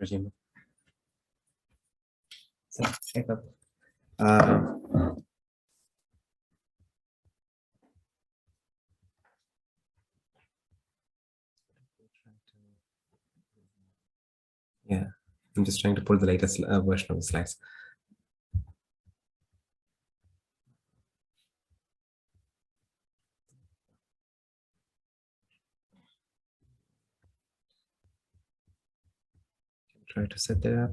presume. So, yeah, I'm just trying to pull the latest version of the slides. Try to set that up.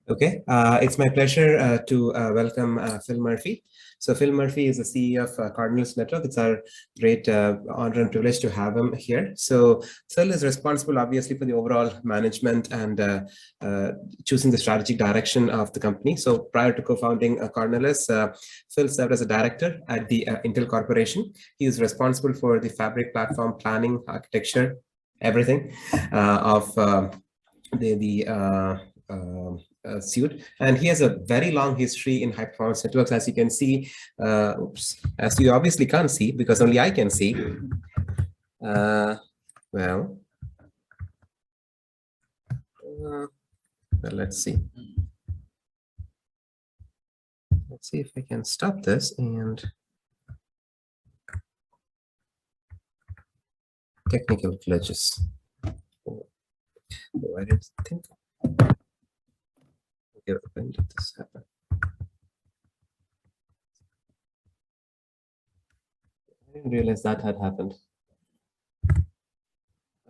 Okay, it's my pleasure to welcome Phil Murphy. So Phil Murphy is the CEO of Cornelis Networks. It's our great honor and privilege to have him here. So Phil is responsible, obviously, for the overall management and choosing the strategic direction of the company. So prior to co-founding Cornelis, Phil served as a director at the Intel Corporation. He is responsible for the fabric platform planning, architecture, everything of suite, and he has a very long history in high performance networks, as you can see. As you obviously can't see because only I can see. Well, let's see. Let's see if I can stop this and technical glitches. Oh, I didn't think. When did this happen? I didn't realize that had happened.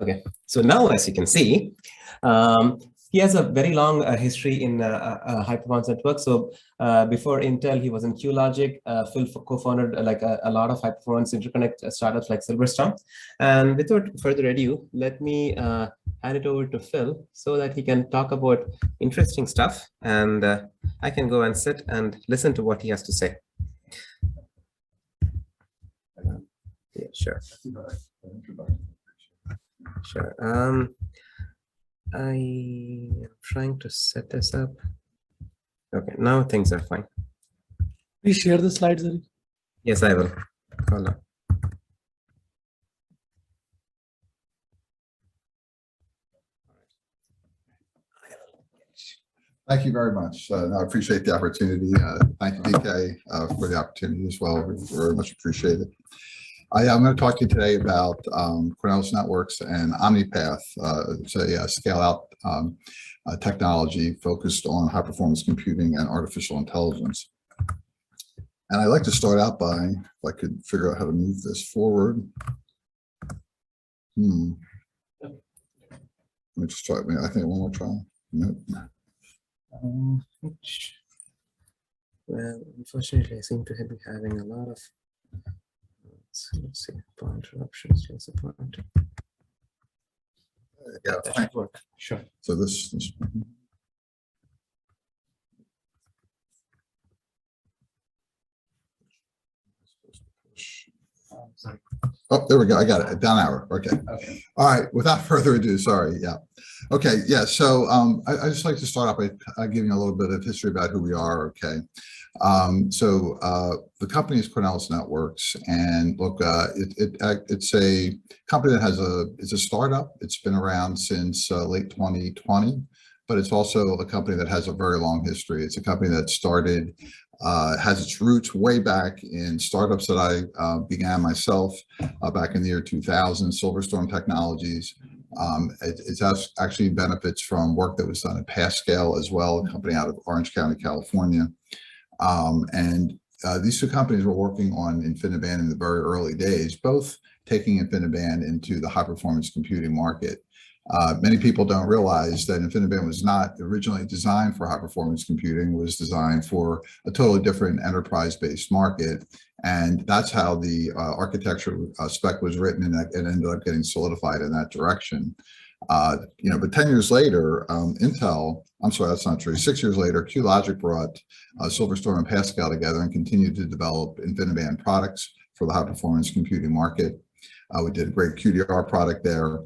Okay, so now as you can see, he has a very long history in high performance networks. So before Intel, he was in QLogic. Phil co-founded a lot of high performance interconnect startups like Silverstone. And without further ado, let me hand it over to Phil so that he can talk about interesting stuff, and I can go and sit and listen to what he has to say. Yeah, sure. Sure. I am trying to set this up. Okay, now things are fine. Please share the slides, Ari. Yes, I will. Hold on. Thank you very much. I appreciate the opportunity. Thank you, DK, for the opportunity as well. We very much appreciate it. I'm going to talk to you today about Cornelis Networks and Omni-Path. It's a scale-out technology focused on high-performance computing and artificial intelligence. And I'd like to start out by, if I could figure out how to move this forward. Let me just try. I think one more try. Nope. Well, unfortunately, I seem to be having a lot of. Let's see, interruptions. Just a point. Yeah, that should work. Sure. So this oh, there we go. I got it. Down arrow. Okay. Okay. All right. Without further ado, sorry. Yeah. Okay. Yeah. So I just like to start off by giving a little bit of history about who we are. Okay. The company is Cornelis Networks, and look, it's a company that it's a startup. It's been around since late 2020, but it's also a company that has a very long history. It's a company that started, has its roots way back in startups that I began myself back in the year 2000, Silverstone Technologies. It actually benefits from work that was done at Pascal as well, a company out of Orange County, California. These two companies were working on InfiniBand in the very early days, both taking InfiniBand into the high-performance computing market. Many people don't realize that InfiniBand was not originally designed for high-performance computing. It was designed for a totally different enterprise-based market, and that's how the architecture spec was written, and it ended up getting solidified in that direction. But 10 years later, I'm sorry, that's not true. 6 years later, QLogic brought Silverstone and Pascal together and continued to develop InfiniBand products for the high performance computing market. We did a great QDR product there.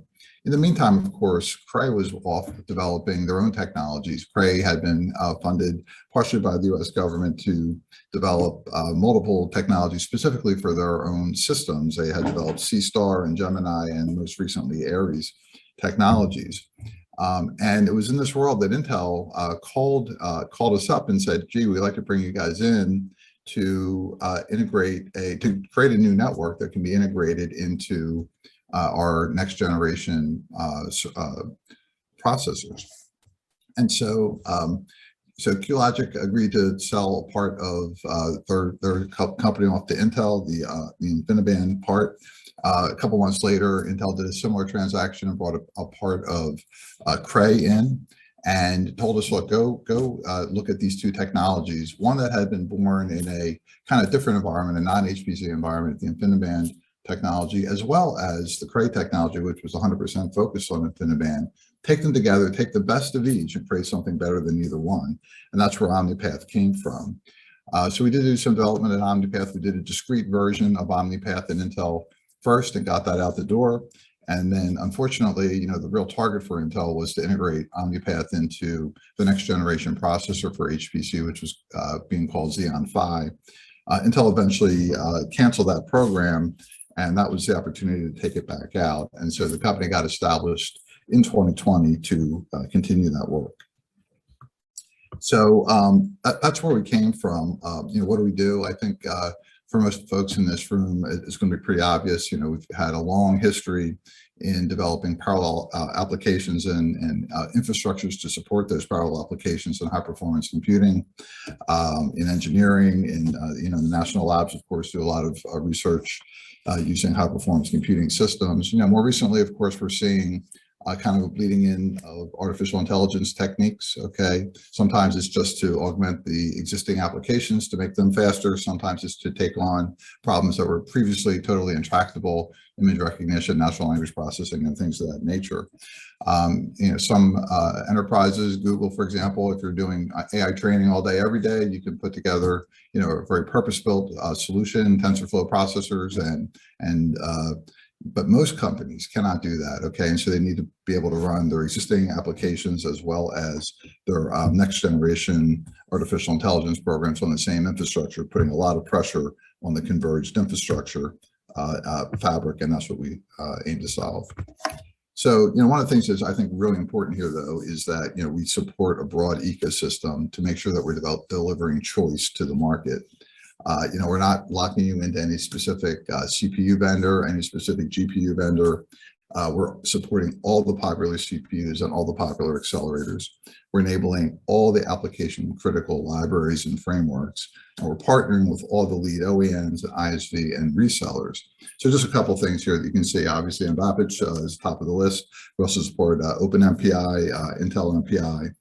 In the meantime, of course, Cray was off developing their own technologies. Cray had been funded partially by the US government to develop multiple technologies specifically for their own systems. They had developed C-Star and Gemini and most recently Aries technologies. And it was in this world that Intel called us up and said, gee, we'd like to bring you guys in to to create a new network that can be integrated into our next generation processors. And so QLogic agreed to sell a part of their company off to Intel, the InfiniBand part. A couple months later, Intel did a similar transaction and brought a part of Cray in and told us, look, go look at these two technologies. One that had been born in a kind of different environment, a non-HPC environment, the InfiniBand technology, as well as the Cray technology, which was 100% focused on InfiniBand. Take them together, take the best of each and create something better than either one. And that's where Omni-Path came from. So we did do some development in Omni-Path. We did a discrete version of Omni-Path in Intel first and got that out the door. And then unfortunately, the real target for Intel was to integrate Omni-Path into the next generation processor for HPC, which was being called Xeon Phi. Intel eventually canceled that program, and that was the opportunity to take it back out. And so the company got established in 2020 to continue that work. So that's where we came from. What do we do? I think for most folks in this room, it's going to be pretty obvious. We've had a long history in developing parallel applications and infrastructures to support those parallel applications in high performance computing, in engineering, in the national labs, of course, do a lot of research using high performance computing systems. More recently, of course, we're seeing kind of a bleeding in of artificial intelligence techniques. Okay, sometimes it's just to augment the existing applications to make them faster. Sometimes it's to take on problems that were previously totally intractable, image recognition, natural language processing, and things of that nature. Some enterprises, Google, for example, if you're doing AI training all day, every day, you can put together, a very purpose-built solution, TensorFlow processors, but most companies cannot do that, okay? And so they need to be able to run their existing applications as well as their next generation artificial intelligence programs on the same infrastructure, putting a lot of pressure on the converged infrastructure fabric, and that's what we aim to solve. So, one of the things that's, I think, really important here, though, is that, we support a broad ecosystem to make sure that we're delivering choice to the market. We're not locking you into any specific CPU vendor, any specific GPU vendor. We're supporting all the popular CPUs and all the popular accelerators. We're enabling all the application critical libraries and frameworks. And we're partnering with all the lead OEMs, ISV, and resellers. So just a couple of things here that you can see. Obviously, Mbappage is top of the list. We also support OpenMPI, Intel MPI.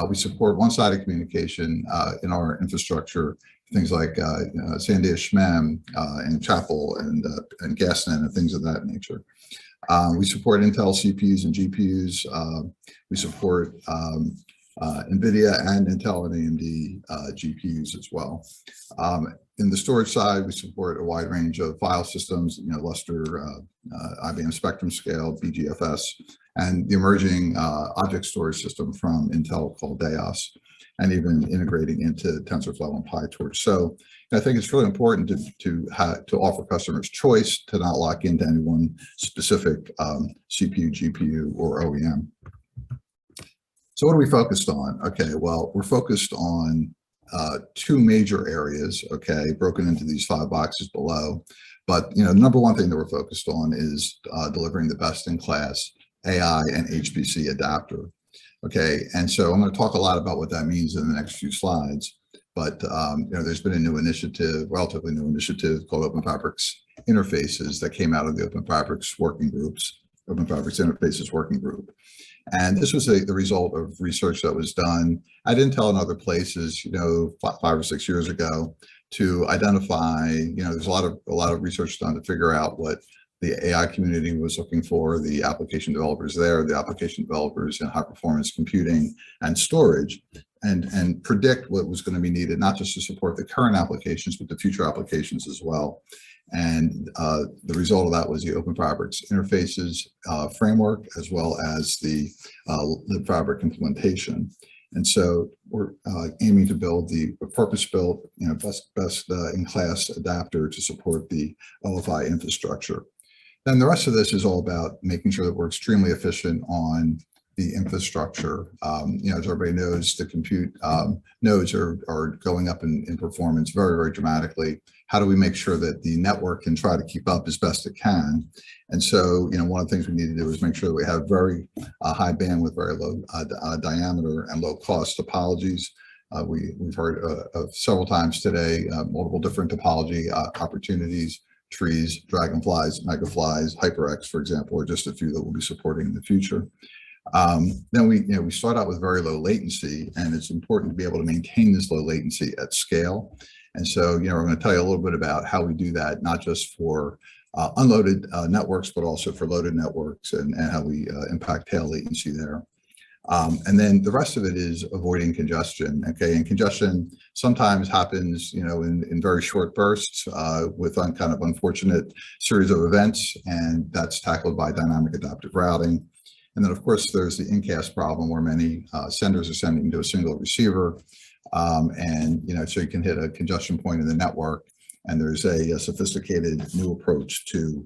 We support one-sided communication in our infrastructure, things like Sandia Shmem and Chapel and Gasnet and things of that nature. We support Intel CPUs and GPUs. We support NVIDIA and Intel and AMD GPUs as well. In the storage side, we support a wide range of file systems, Lustre, IBM Spectrum Scale, BGFS, and the emerging object storage system from Intel called Deos, and even integrating into TensorFlow and PyTorch. So I think it's really important to offer customers choice, to not lock into any one specific CPU, GPU, or OEM. So what are we focused on? Okay, well, we're focused on two major areas, okay, broken into these 5 boxes below. But, the number one thing that we're focused on is delivering the best-in-class AI and HPC adapter. Okay, and so I'm going to talk a lot about what that means in the next few slides. But there's been a new initiative, relatively new initiative, called Open Fabrics Interfaces that came out of the Open Fabrics Working Groups, Open Fabrics Interfaces Working Group. And this was the result of research that was done at Intel and other places, 5 or 6 years ago, to identify, there's a lot of research done to figure out what the AI community was looking for, the application developers there, the application developers in high performance computing and storage, and predict what was going to be needed, not just to support the current applications, but the future applications as well. And the result of that was the Open Fabrics interfaces framework, as well as the libfabric implementation. And so we're aiming to build the purpose-built, best in class adapter to support the OFI infrastructure. Then the rest of this is all about making sure that we're extremely efficient on the infrastructure. As everybody knows, the compute nodes are going up in performance very, very dramatically. How do we make sure that the network can try to keep up as best it can? And so, one of the things we need to do is make sure that we have very high bandwidth, very low diameter and low cost topologies. We've heard of several times today, multiple different topology opportunities. Trees, dragonflies, megaflies, HyperX, for example, are just a few that we'll be supporting in the future. Then we start out with very low latency, and it's important to be able to maintain this low latency at scale. And so, we're going to tell you a little bit about how we do that, not just for unloaded networks, but also for loaded networks, and how we impact tail latency there. And then the rest of it is avoiding congestion. Okay, and congestion sometimes happens, in very short bursts with kind of unfortunate series of events, and that's tackled by dynamic adaptive routing. And then, of course, there's the incast problem where many senders are sending to a single receiver, so you can hit a congestion point in the network. And there's a sophisticated new approach to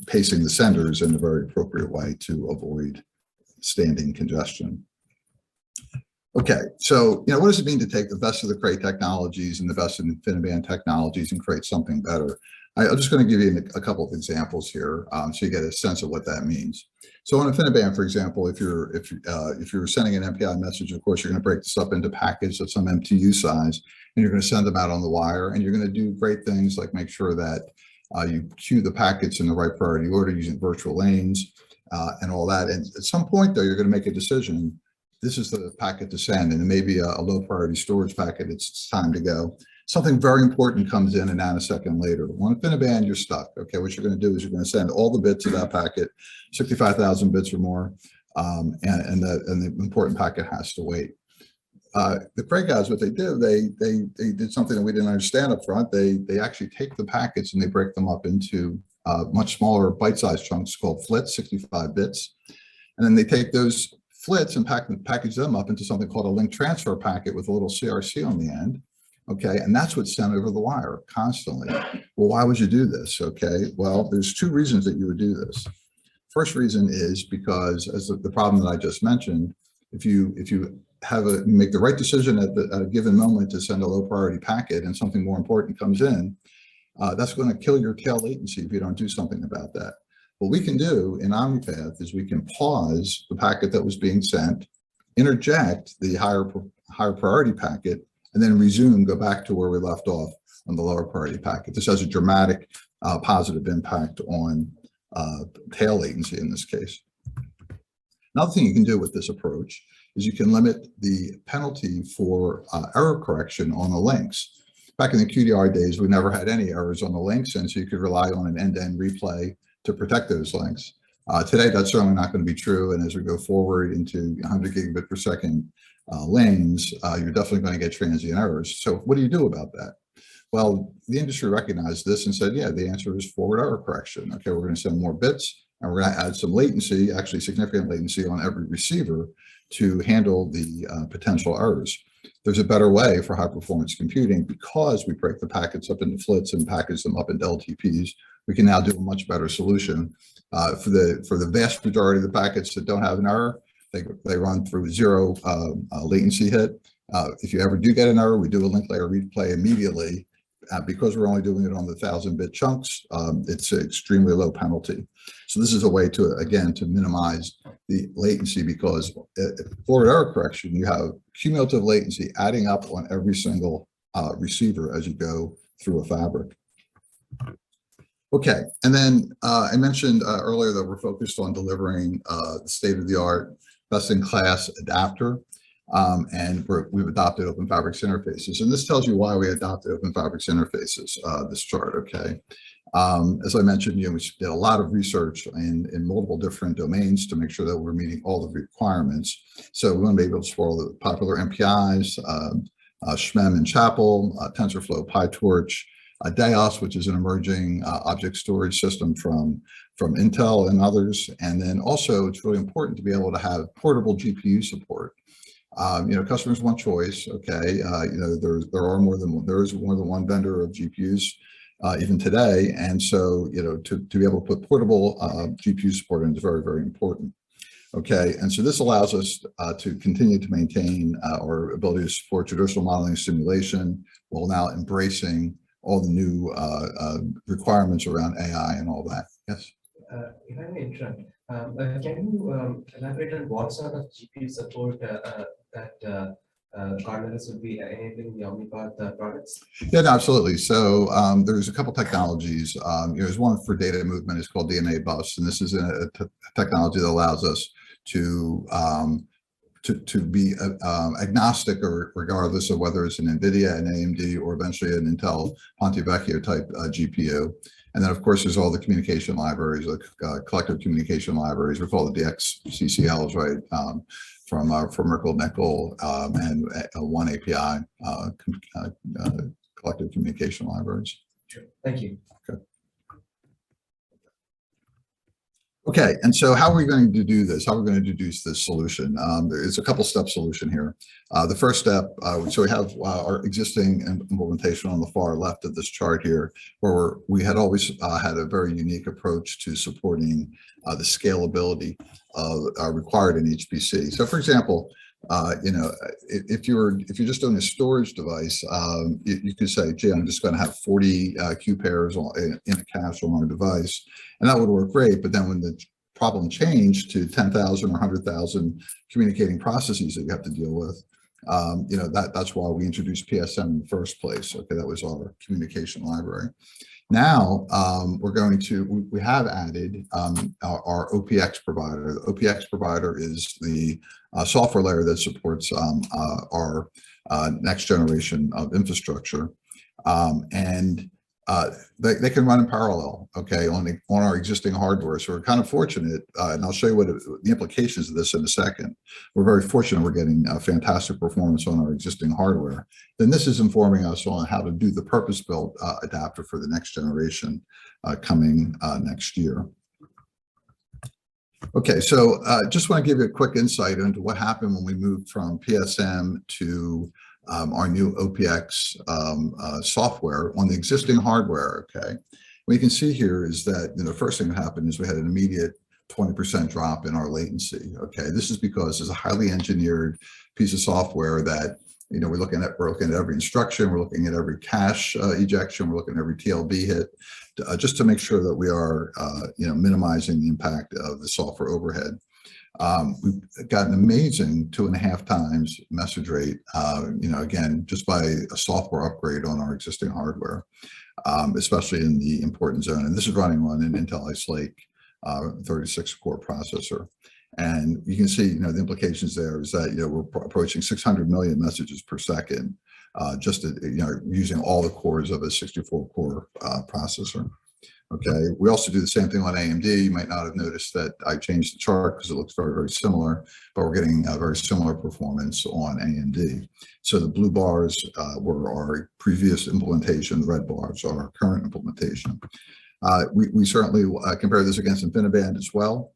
pacing the senders in a very appropriate way to avoid standing congestion. Okay, so what does it mean to take the best of the Cray technologies and the best of InfiniBand technologies and create something better? I'm just going to give you a couple of examples here, so you get a sense of what that means. So on InfiniBand, for example, if you're sending an MPI message, of course, you're going to break this up into packets of some MTU size, and you're going to send them out on the wire, and you're going to do great things like make sure that you queue the packets in the right priority order using virtual lanes and all that. And at some point, though, you're going to make a decision. This is the packet to send, and it may be a low priority storage packet. It's time to go. Something very important comes in a nanosecond later. On InfiniBand, you're stuck. Okay, what you're going to do is you're going to send all the bits of that packet, 65,000 bits or more, and the important packet has to wait. The Cray guys, what they do, they did something that we didn't understand up front. They actually take the packets and they break them up into much smaller bite-sized chunks called flits, 65 bits, and then they take those flits and package them up into something called a link transfer packet with a little CRC on the end. Okay, and that's what's sent over the wire constantly. Well, why would you do this? Okay, well, there's two reasons that you would do this. First reason is because, as the problem that I just mentioned, if you make the right decision at a given moment to send a low priority packet and something more important comes in, that's going to kill your tail latency if you don't do something about that. What we can do in Omni-Path is we can pause the packet that was being sent, interject the higher priority packet, and then resume, go back to where we left off on the lower priority packet. This has a dramatic positive impact on tail latency in this case. Another thing you can do with this approach is you can limit the penalty for error correction on the links. Back in the QDR days, we never had any errors on the links, and so you could rely on an end-to-end replay to protect those links. Today, that's certainly not going to be true, and as we go forward into 100 gigabit per second lanes, you're definitely going to get transient errors. So what do you do about that? Well, the industry recognized this and said, yeah, the answer is forward error correction. Okay, we're going to send more bits, and we're going to add some latency, actually significant latency on every receiver to handle the potential errors. There's a better way for high performance computing because we break the packets up into flits and package them up into LTPs. We can now do a much better solution. For the vast majority of the packets that don't have an error, they run through zero latency hit. If you ever do get an error, we do a link layer replay immediately. Because we're only doing it on the 1,000-bit chunks, it's an extremely low penalty. So this is a way to, again, to minimize the latency, because forward error correction, you have cumulative latency adding up on every single receiver as you go through a fabric. Okay, and then I mentioned earlier that we're focused on delivering the state-of-the-art, best-in-class adapter. And we've adopted Open Fabrics interfaces. And this tells you why we adopted Open Fabrics interfaces, this chart, okay? As I mentioned, we did a lot of research in multiple different domains to make sure that we're meeting all the requirements. So we want to be able to support all the popular MPIs, SHMEM and Chapel, TensorFlow, PyTorch, DAOS, which is an emerging object storage system from Intel and others. And then also it's really important to be able to have portable GPU support. Customers want choice. Okay, there is more than one vendor of GPUs even today, and so to be able to put portable GPU support in is very, very important. Okay, and so this allows us to continue to maintain our ability to support traditional modeling and simulation while now embracing all the new requirements around AI and all that. Yes. If I may interrupt, can you elaborate on what sort of GPU support that Cornelis would be enabling the Omni-Path products? Yeah, no, absolutely. So there's a couple technologies. There's one for data movement. It's called DNA bus, and this is a technology that allows us to be agnostic, or regardless of whether it's an NVIDIA, an AMD, or eventually an Intel Ponte Vecchio type GPU. And then, of course, there's all the communication libraries, like collective communication libraries. We call it the XCCLs, right, from Merkle Nickel and One API collective communication libraries. Sure. Thank you. Okay, and so how are we going to do this? How are we going to introduce this solution? It's a couple-step solution here. The first step, so we have our existing implementation on the far left of this chart here, where we had always had a very unique approach to supporting the scalability required in HPC. So, for example, if you're just doing a storage device, you could say, gee, I'm just going to have 40 Q pairs in a cache on our device, and that would work great. But then when the problem changed to 10,000 or 100,000 communicating processes that you have to deal with, that's why we introduced PSM in the first place. Okay, that was our communication library. Now we have added our OPX provider. The OPX provider is the software layer that supports our next generation of infrastructure, and they can run in parallel, okay, on our existing hardware. So we're kind of fortunate, and I'll show you what the implications of this in a second. We're very fortunate we're getting fantastic performance on our existing hardware. Then this is informing us on how to do the purpose-built adapter for the next generation coming next year. Okay, so just want to give you a quick insight into what happened when we moved from PSM to our new OPX software on the existing hardware. Okay, what you can see here is that the first thing that happened is we had an immediate 20% drop in our latency. Okay, this is because it's a highly engineered piece of software that we're looking at every instruction, we're looking at every cache ejection, we're looking at every TLB hit, just to make sure that we are minimizing the impact of the software overhead. We've got an amazing 2.5 times message rate, again, just by a software upgrade on our existing hardware, especially in the important zone. And this is running on an Intel Ice Lake 36-core processor. And you can see, the implications there is that, we're approaching 600 million messages per second, just using all the cores of a 64-core processor. Okay, we also do the same thing on AMD. You might not have noticed that I changed the chart because it looks very, very similar, but we're getting a very similar performance on AMD. So the blue bars were our previous implementation, the red bars are our current implementation. We certainly compare this against InfiniBand as well.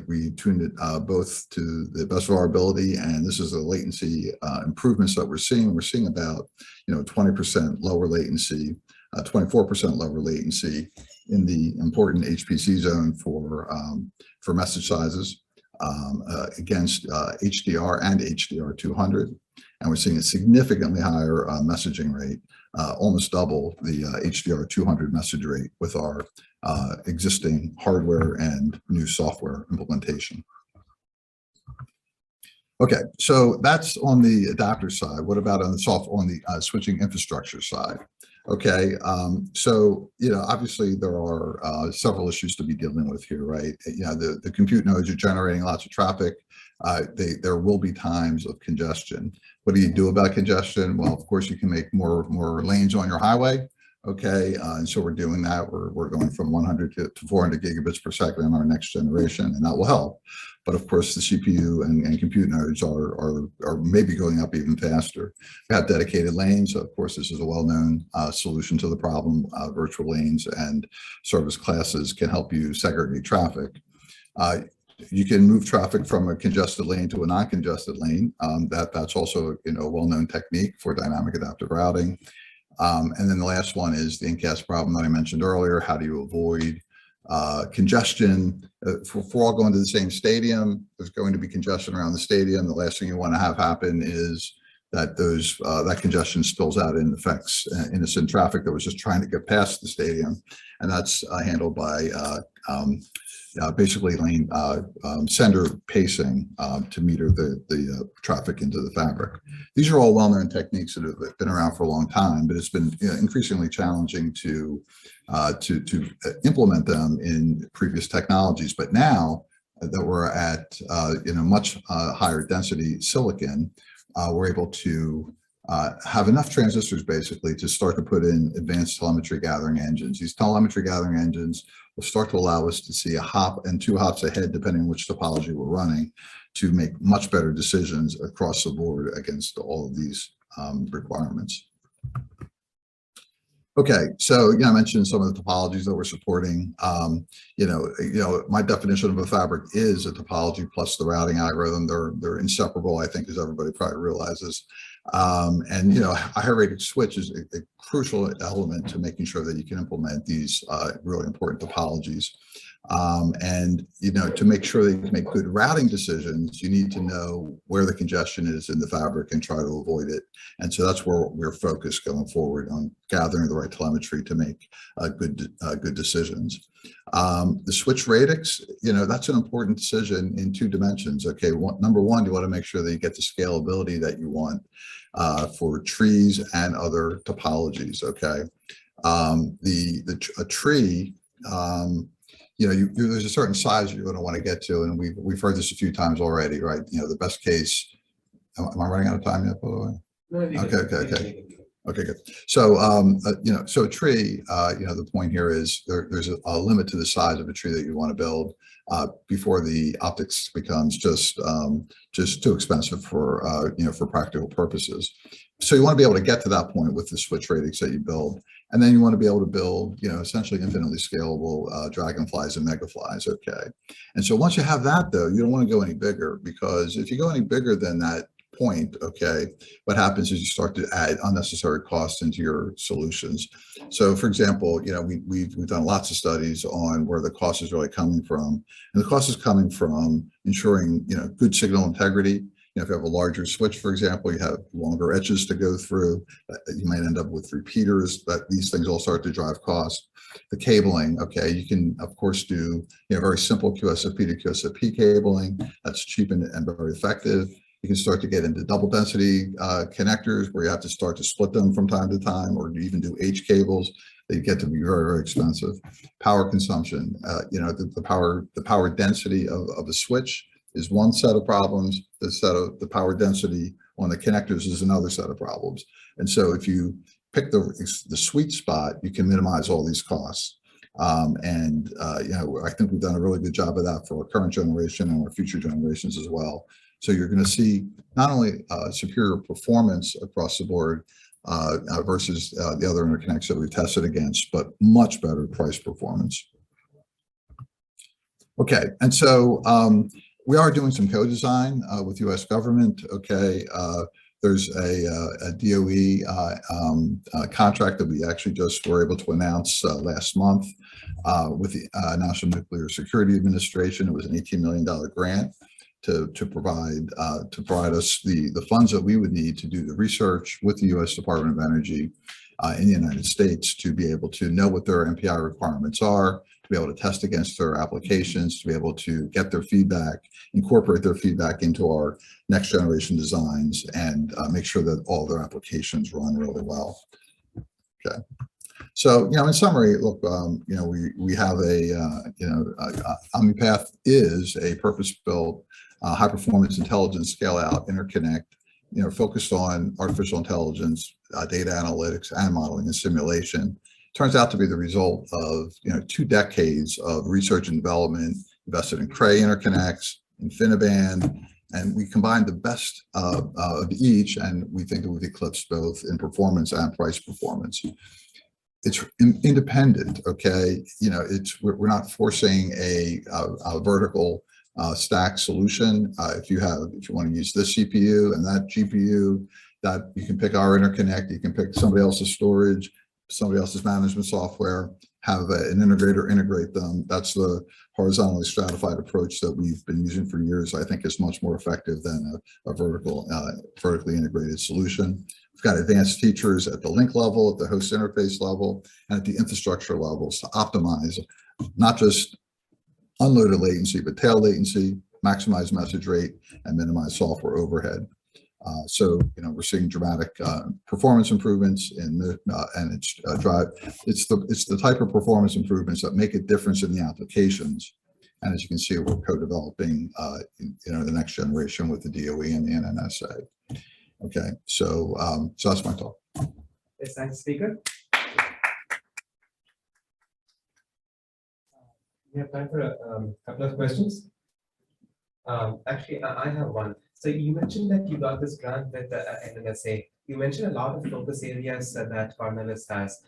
We tuned it both to the best of our ability, and this is the latency improvements that we're seeing. We're seeing about 20% lower latency, 24% lower latency in the important HPC zone for message sizes against HDR and HDR200, and we're seeing a significantly higher messaging rate, almost double the HDR200 message rate with our existing hardware and new software implementation. Okay, so that's on the adapter side. What about on the switching infrastructure side? Okay, so obviously there are several issues to be dealing with here, right? The compute nodes are generating lots of traffic. There will be times of congestion. What do you do about congestion? Well, of course, you can make more lanes on your highway. Okay, and so we're doing that. We're going from 100 to 400 gigabits per second in our next generation, and that will help. But of course, the CPU and compute nodes are maybe going up even faster. We have dedicated lanes. So of course, this is a well-known solution to the problem. Virtual lanes and service classes can help you segregate traffic. You can move traffic from a congested lane to a non-congested lane. That's also a well-known technique for dynamic adaptive routing. And then the last one is the incast problem that I mentioned earlier. How do you avoid congestion? If we're all going to the same stadium, there's going to be congestion around the stadium. The last thing you want to have happen is that that congestion spills out and affects innocent traffic that was just trying to get past the stadium. And that's handled by basically lane sender pacing to meter the traffic into the fabric. These are all well-known techniques that have been around for a long time, but it's been increasingly challenging to implement them in previous technologies. But now that we're at much higher density silicon, we're able to have enough transistors basically to start to put in advanced telemetry gathering engines. These telemetry gathering engines will start to allow us to see a hop and 2 hops ahead, depending on which topology we're running, to make much better decisions across the board against all of these requirements. Okay, so I mentioned some of the topologies that we're supporting. My definition of a fabric is a topology plus the routing algorithm. They're inseparable, I think, as everybody probably realizes. And a higher-rated switch is a crucial element to making sure that you can implement these really important topologies. And to make sure that you can make good routing decisions, you need to know where the congestion is in the fabric and try to avoid it. And so that's where we're focused going forward, on gathering the right telemetry to make good decisions. The switch radix, that's an important decision in 2 dimensions. Okay, number one, you want to make sure that you get the scalability that you want for trees and other topologies. Okay, a tree. There's a certain size you're going to want to get to, and we've heard this a few times already, right? The best case. Am I running out of time yet, by the way? No, okay, good. So, so a tree, the point here is there's a limit to the size of a tree that you want to build before the optics becomes just too expensive for practical purposes. So you want to be able to get to that point with the switch radix that you build. And then you want to be able to build, essentially infinitely scalable dragonflies and megaflies. Okay. And so once you have that, though, you don't want to go any bigger, because if you go any bigger than that point, okay, what happens is you start to add unnecessary costs into your solutions. So, for example, we've done lots of studies on where the cost is really coming from, and the cost is coming from ensuring good signal integrity. If you have a larger switch, for example, you have longer edges to go through. You might end up with repeaters. These things all start to drive costs. The cabling, okay, you can of course do very simple QSFP to QSFP cabling. That's cheap and very effective. You can start to get into double density connectors where you have to start to split them from time to time, or even do H cables. They get to be very, very expensive. Power consumption, the power density of a switch is one set of problems. The power density on the connectors is another set of problems. And so if you pick the sweet spot, you can minimize all these costs. I think we've done a really good job of that for our current generation and our future generations as well. So you're going to see not only superior performance across the board versus the other interconnects that we've tested against, but much better price performance. Okay, and so we are doing some co-design with U.S. government. Okay, there's a DOE contract that we actually just were able to announce last month with the National Nuclear Security Administration. It was an $18 million grant to provide us the funds that we would need to do the research with the U.S. Department of Energy in the United States to be able to know what their MPI requirements are, to be able to test against their applications, to be able to get their feedback, incorporate their feedback into our next generation designs, and make sure that all their applications run really well. Okay. So, in summary, look, we have Omni-Path is a purpose-built high-performance intelligence scale-out interconnect, focused on artificial intelligence, data analytics, and modeling and simulation. turns out to be the result of 2 decades of research and development invested in Cray interconnects, InfiniBand, and we combined the best of each, and we think that we've eclipsed both in performance and price performance. It's independent, okay? We're not forcing a vertical stack solution. If you want to use this CPU and that GPU, that you can pick our interconnect, you can pick somebody else's storage, somebody else's management software, have an integrator integrate them. That's the horizontally stratified approach that we've been using for years. I think is much more effective than a vertically integrated solution. We've got advanced features at the link level, at the host interface level, and at the infrastructure levels to optimize not just unloaded latency, but tail latency, maximize message rate, and minimize software overhead. So we're seeing dramatic performance improvements in the and it's the type of performance improvements that make a difference in the applications. And as you can see, we're co-developing the next generation with the DOE and the NNSA. Okay, so that's my talk. Yes, thanks, speaker. We have time for a couple of questions. Actually, I have one. So you mentioned that you got this grant with the NNSA. You mentioned a lot of focus areas that Cornelis has.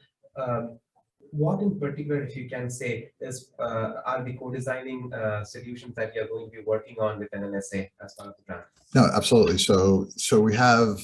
What in particular, if you can say, are the co-designing solutions that you're going to be working on with NNSA as part of the grant? No, absolutely. So we have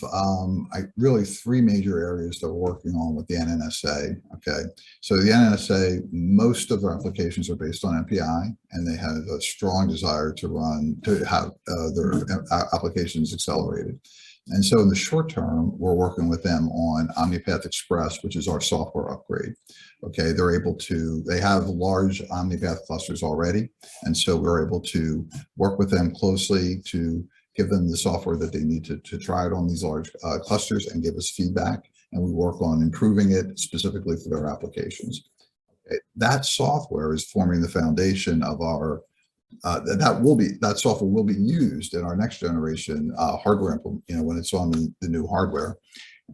really 3 major areas that we're working on with the NNSA. Okay, so the NNSA, most of their applications are based on MPI, and they have a strong desire to have their applications accelerated. And so in the short term, we're working with them on Omni-Path Express, which is our software upgrade. Okay, they have large Omni-Path clusters already. And so we're able to work with them closely to give them the software that they need to try it on these large clusters and give us feedback. And we work on improving it specifically for their applications. Okay, that software is forming the foundation of our that software will be used in our next generation hardware, when it's on the new hardware.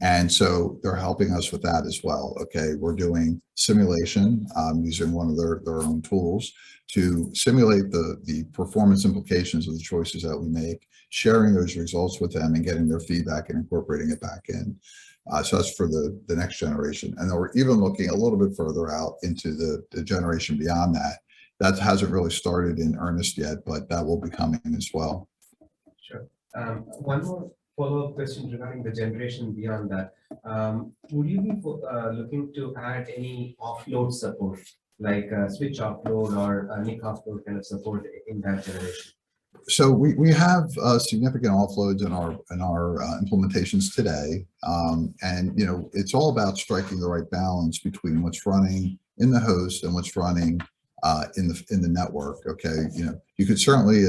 And so they're helping us with that as well. Okay, we're doing simulation using one of their own tools to simulate the performance implications of the choices that we make, sharing those results with them and getting their feedback and incorporating it back in. So that's for the next generation. And then we're even looking a little bit further out into the generation beyond that. That hasn't really started in earnest yet, but that will be coming as well. Sure. One more follow-up question regarding the generation beyond that. Would you be looking to add any offload support, like switch offload or NIC offload kind of support in that generation? So we have significant offloads in our implementations today, and it's all about striking the right balance between what's running in the host and what's running in the network. Okay, you could certainly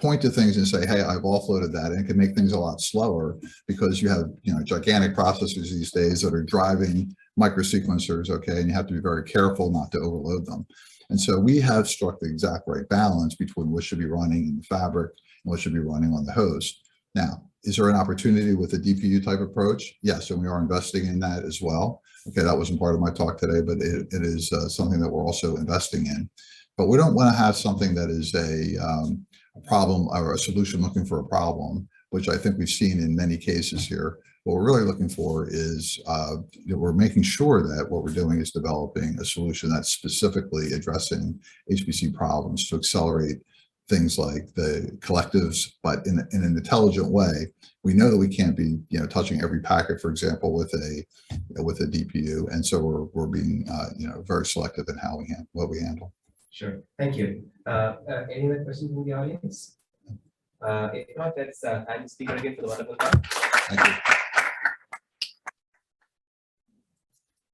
point to things and say, hey, I've offloaded that, and it can make things a lot slower because you have gigantic processors these days that are driving microsequencers. Okay, and you have to be very careful not to overload them. And so we have struck the exact right balance between what should be running in the fabric and what should be running on the host. Now, is there an opportunity with a DPU type approach? Yes, and we are investing in that as well. Okay, that wasn't part of my talk today, but it is something that we're also investing in. But we don't want to have something that is a problem or a solution looking for a problem, which I think we've seen in many cases here. What we're really looking for is we're making sure that what we're doing is developing a solution that's specifically addressing HPC problems to accelerate things like the collectives, but in an intelligent way. We know that we can't be touching every packet, for example, with a DPU, and so we're being very selective in what we handle. Sure, thank you. Any other questions from the audience? If not, let's thank the speaker again for the wonderful talk. Thank you.